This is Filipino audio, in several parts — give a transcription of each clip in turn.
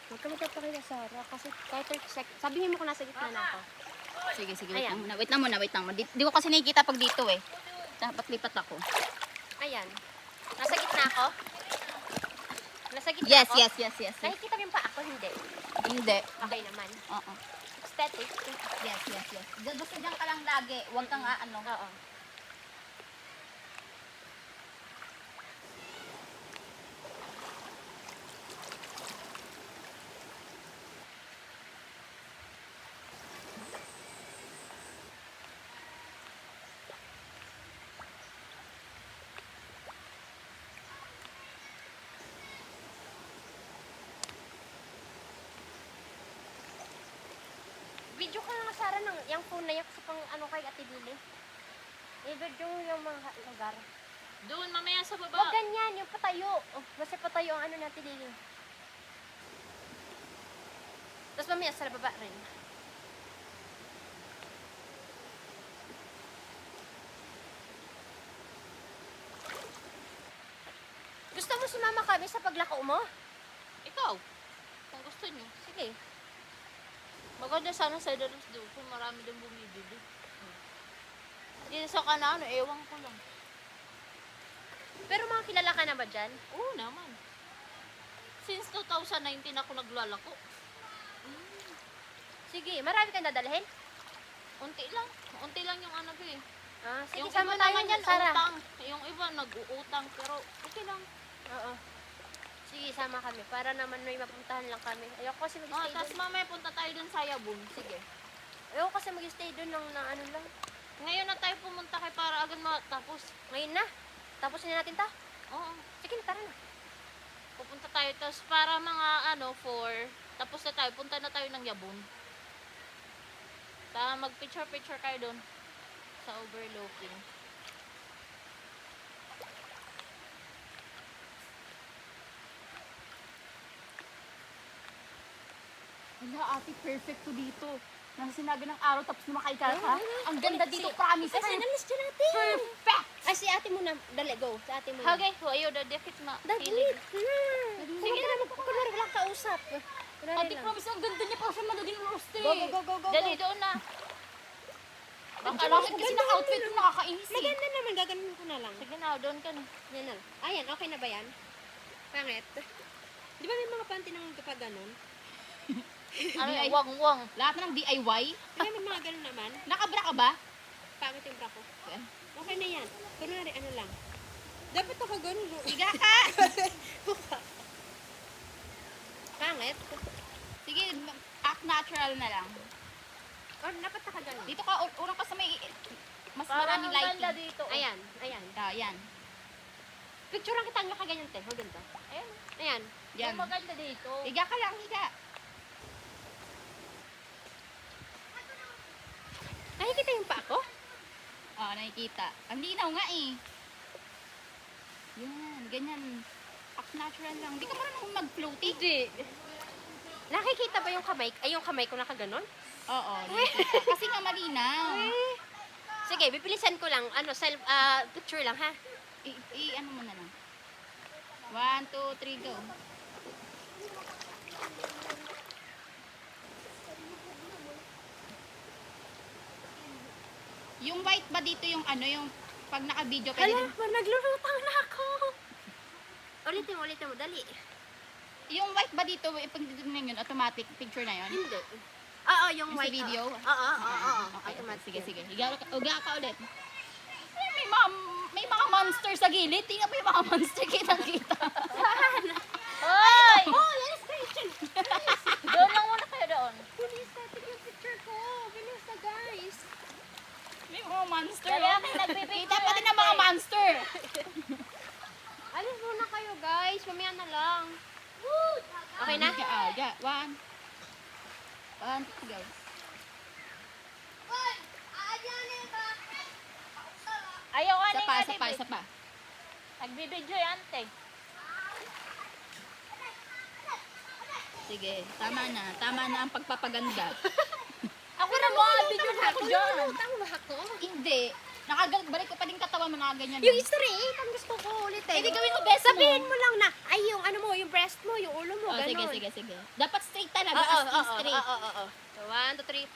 Huwag ka magpapakita, Sarah. Kasi kahit 30 seconds. Sabihin mo kung nasa gitna na ako. Sige, sige. Ayan. Wait lang muna. Di ko kasi nakikita pag dito eh. Dapat lipat ako. Ayan. Nasa gitna ako? Nasa gitna Yes, ako? yes. Nakikita mo yung pa ako? Hindi. Hindi. Okay naman. Oo. Aesthetic. Yes. Basta dyan ka lang lagi. Huwag kang ano. Oo. Video ka nga, Sarah, ng yung phone na yan kasi pang ano kay Ate Lily. I-video yung mga lugar. Doon, mamaya sa baba. Huwag ganyan, yung patayo. Oh, basta patayo ang ano ni Ate Lily. Tapos mamaya sa baba rin. Gusto mo sumama kami sa paglako mo? Ikaw, kung gusto niyo. Sige. Maganda sana sa Daros doon kung marami doon bumibili. Dito sa Kanano, ewan ko lang. Pero mga kilala ka na ba dyan? Oo naman. Since 2019 ako naglalako. Sige, marami kang dadalhin? Unti lang. Unti lang yung ano ko eh. Ah, sige, Yung sama iba tayo naman yan, yan, Sarah. utang. Yung iba nag-uutang, pero okay lang. Oo. Sige, sama kami. Para naman may mapuntahan lang kami. Ayoko kasi Oh, mag-stay tapos doon. mamaya punta tayo dun sa Yabon. Sige. Ayoko kasi mag-stay doon ng ano lang. Ngayon na tayo pumunta kay para agad matapos. Ngayon na. Tapos na natin ta. Oo. Sige na, tara na. Pupunta tayo, tapos para mga 4, tapos na tayo, punta na tayo ng Yabon. Mag-picture-picture kayo doon sa overlooking. Wala ate, perfect to dito. Nasa sinabi ng araw tapos lumakay ka ha? Ang ganda dito, promise. Ay, sinalis dyan natin. Perfect! Ay, si ate muna. Dali, go. Sa ate muna. Hagay ko, ayaw, dadikit ma. Dali. Hilig. Sige na, kunwari walang kausap. Kunwari Ate, lang. promise, ang ganda niya pa siya madaging roasted. Go. Dali doon na. Ang bakit kasi ng outfit yung nakakainis eh. Maganda naman, gaganon ko na lang. Sige na, doon ka na. Yan na. Ayan, okay na ba yan? Pangit. Di ba may mga panty naman kapag ganon? Ano DIY. yung wang-wang. Lahat ng DIY. Di ba may mga ganon naman? Nakabra ka ba? Pangit yung bra ko. Ayan. Okay na yan. Kunwari, ano lang. Dapat ako ganon. Higa ka! Pangit. Sige, act natural na lang. Or dapat naka ganon. Dito ka, urang ka sa may mas Parang maraming ang ganda lighting. dito. Ayan. Yan. Picturean kita ang nakaganyan te. Hold on to. Ayan. Ayan. Yan. Yung maganda dito. Higa ka lang, higa. Nakikita yung pa ako? Oo, nakikita. Ang linaw nga eh. Yan, ganyan. Act natural lang. Hindi ka marunong mag-floating. Hindi. Nakikita ba yung kamay? Ay, yung kamay ko nakaganon? Oo, nakikita. Kasi nga malinaw. Sige, bibilisan ko lang. Ano, picture lang ha? Ano mo na lang. 1, 2, 3, go. Yung white ba dito yung ano, yung pag naka-video pwede Hala, din- naglulutang na ako. Ulitin mo, dali. yung white ba dito, pag dito na yun, automatic picture na yun? Hindi. Oo, yung Yung sa white. video? Oo. Okay, Automatic. sige. Higa ka ulit. Ay, may mga monster sa gilid. Tingnan mo yung mga monster kitang-kita. Hoy! Oh, yes, Christian. Doon lang muna kayo doon. Bilis natin yung picture ko. Bilis na, guys. May mga monster. Dali oh. ako nagbibigyan. Kita pa din ang mga monster. Alis muna kayo, guys. Mamaya na lang. Okay na? Higa. 1, 2, go. Ayaw ka Isa pa. Nagbibidyo yan, te. Sige, tama na ang pagpapaganda. Ako na mga video na ako dyan. Nalulutang ba ako? Hindi. Balik ko pa din katawan mo, nakaganyan. Yung straight, ang gusto ko ulit eh. Eh, di gawin mo best mo. Sabihin mo lang na, ay yung ano mo, yung breast mo, yung ulo mo, Oh, ganun. sige. Dapat straight talaga, Oo, as in oo, straight. oo. So, 1, 2, 3.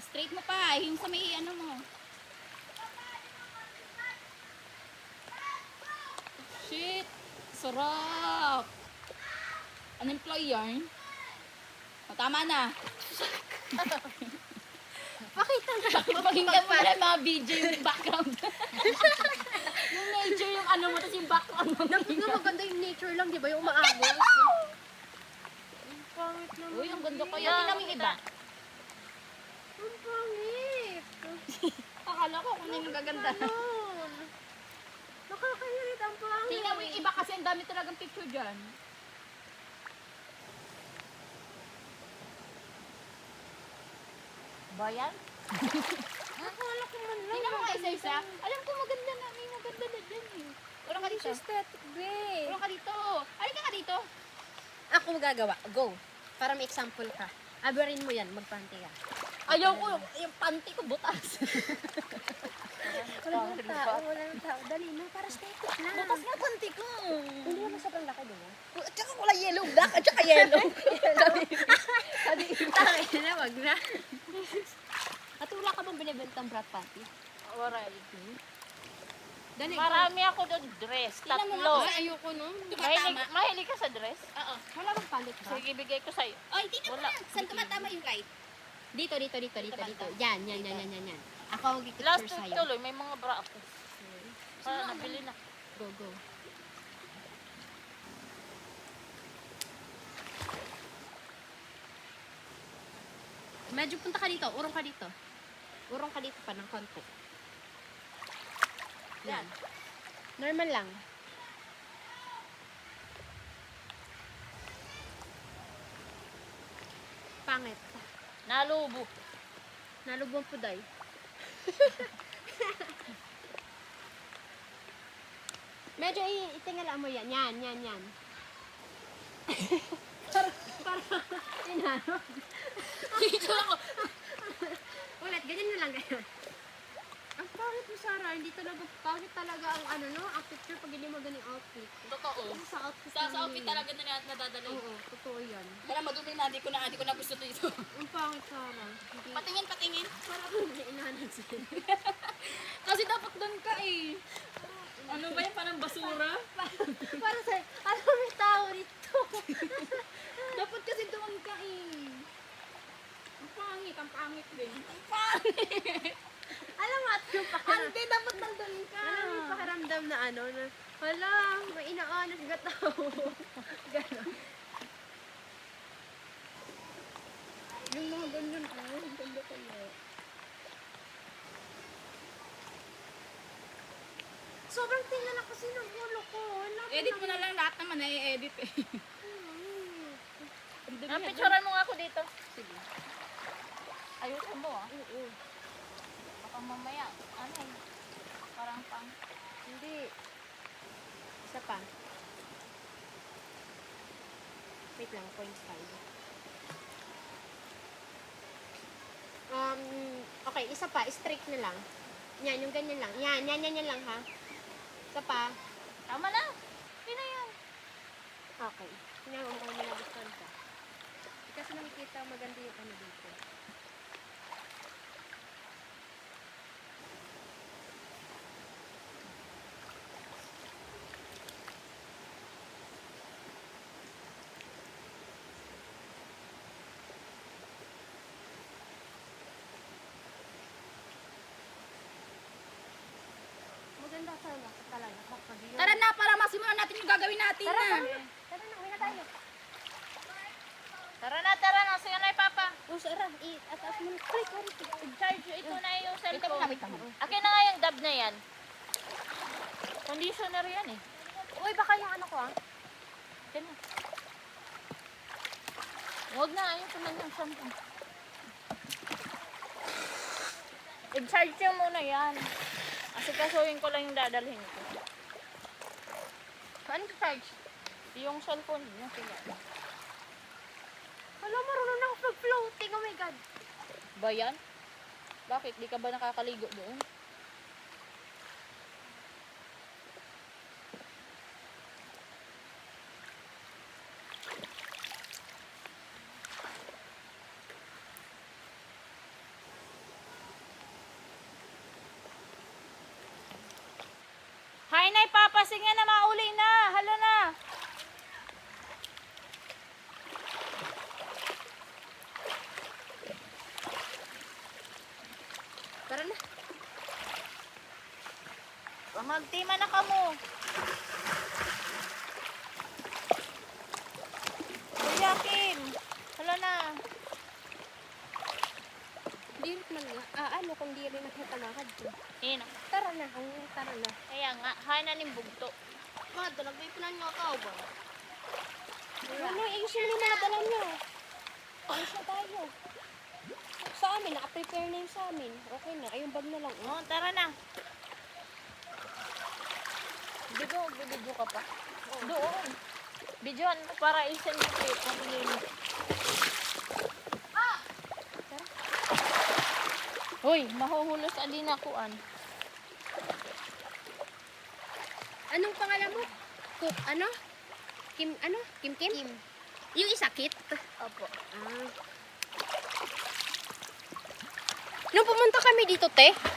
Straight mo pa, yung sa may ano mo. Shit! Sarap! Unemployed yarn? O, tama na. Pakita na. Pakinggan mo na mga video yung background. Yung nature, yung ano mo, tapos yung background mo. Dapat nga maganda yung nature lang, di ba? Yung umaagos. Ang pangit naman. Uy, ang ganda kaya. Yeah, Tingnan mo yung iba. Ang pangit. Akala ko kung ano yung gaganda. Ganon. Nakakahirit, ang pangit. Tingnan mo yung iba kasi ang dami talagang picture dyan. Ba yan? Akala ko man lang. Tingnan mo nga isa-isa. Alam ko maganda na. May maganda na dyan eh. Urong ka It's dito. aesthetic, babe. Urong ka dito. Ay ka dito. Ako magagawa. Go. Para may example ka. Abarin mo yan. Magpanty ka. Ayaw ko. Yung panty ko butas. Wala nang tao. Wala nang tao. Dali na. Para aesthetic na. Butas nga panty ko. Hindi naman sobrang laki, di ba? At saka wala yellow black. At saka yellow. Tangin na, wag na. At wala ka bang binibentang brat panty? Alright. Dali. Marami ako doon dress. Tingnan mo nga Tatlo. kung Ayoko nun. Mahilig ka sa dress? Oo. Wala bang palit ba? Sige, bigay ko sa'yo. Ay, tingnan mo Wala. na. Saan tumatama yung light? Dito. Yan. Ako ang Last picture week sa'yo. tuloy, may mga bra ako. Para nabili na. Go. Medyo punta ka dito. Urong ka dito. Urong ka dito pa ng konti. Yan. Normal lang. Pangit. Nalubo. Nalubong po day. Medyo itingala mo yan. Yan. para inano. Dito ako. Ulit, ganyan na lang ganyan. Ang pangit mo, Sarah. Hindi talaga, pangit talaga ang ano, no? Ang picture pag hindi mo ganing outfit. Totoo. Kasi sa outfit Sa lang outfit yun. talaga na nadadala yun. Oo, totoo yan. Wala madumi na, hindi ko na gusto dito. Ang pangit, Sarah. Hindi. Patingin. Parang hindi inahanap sa'yo. Kasi dapat doon ka eh. Ano ba yan? Parang basura? Parang sa, ano may tao dito? Dapat kasi doon ka eh. Ang pangit din. Alam mo, at yung pakiramdam. Ante, dapat nandun ka. Alam mo yung pakiramdam na ano, na, hala, may inaanak ka tao. Ganon. Yung mga ganyan, ang ganda kayo. Sobrang tingnan na kasi ng ulo ko. Wala ka Edit mo na lang lahat naman, na-edit eh. Picturean mo nga ako dito. Sige. Ayusin mo ah. Oo. Baka mamaya, ano eh. Parang pang. Hindi. Isa pa. Wait lang, 0.5. Okay, isa pa. Straight na lang. Yan, yung ganyan lang. Yan lang ha. Isa pa. Tama na. Hindi na yan. Okay. Tingnan mo kung nagustuhan ka. Kasi nakikita maganda yung ano dito. Maganda talaga. Kapag yun. Tara na, para masimulan natin yung gagawin natin Tara, na. tara na, uwi na tayo. Tara na. Sige na Papa. Oh, Sarah, i-atas mo na. Click, Charge, ito na yung Wait cellphone. lang. Akin na nga yung dab na yan. Conditioner yan eh. Uy, baka yung ano ko ah. Akin na. Huwag na, ayun ko na yung shampoo. I-charge nyo muna yan. Kasi kasuhin ko lang yung dadalhin ko. Ano to charge? Yung cellphone niya, sige. Hala, marunong na ako mag-floating. Oh my God. Ba yan? Bakit? Di ka ba nakakaligo doon? Hay na, ipapasing yan na mauli na. Hala na. Tara na. Magtima na ka mo. Kuya Kim. Hala na. Di rin man nga. Ano kung di rin nakatalakad ko. Ino. Tara na. Tara na. Kaya nga, hay na ning bugto. Mga dalag, may pinan nga ka ba? Ano, ayusin mo yung mga dala niyo. Ayos na tayo. Sa amin, naka-prepare na yung sa amin. Okay na, ayong bag na lang. Oh, tara na. Video ka pa. Doon. Videohan mo para i-send mo kayo. Hoy, mahuhulos ali na kuan. Anong pangalan mo? Ano? Kim, ano? Kim? Yung isa, Kit? Opo. Nung pumunta kami dito, te,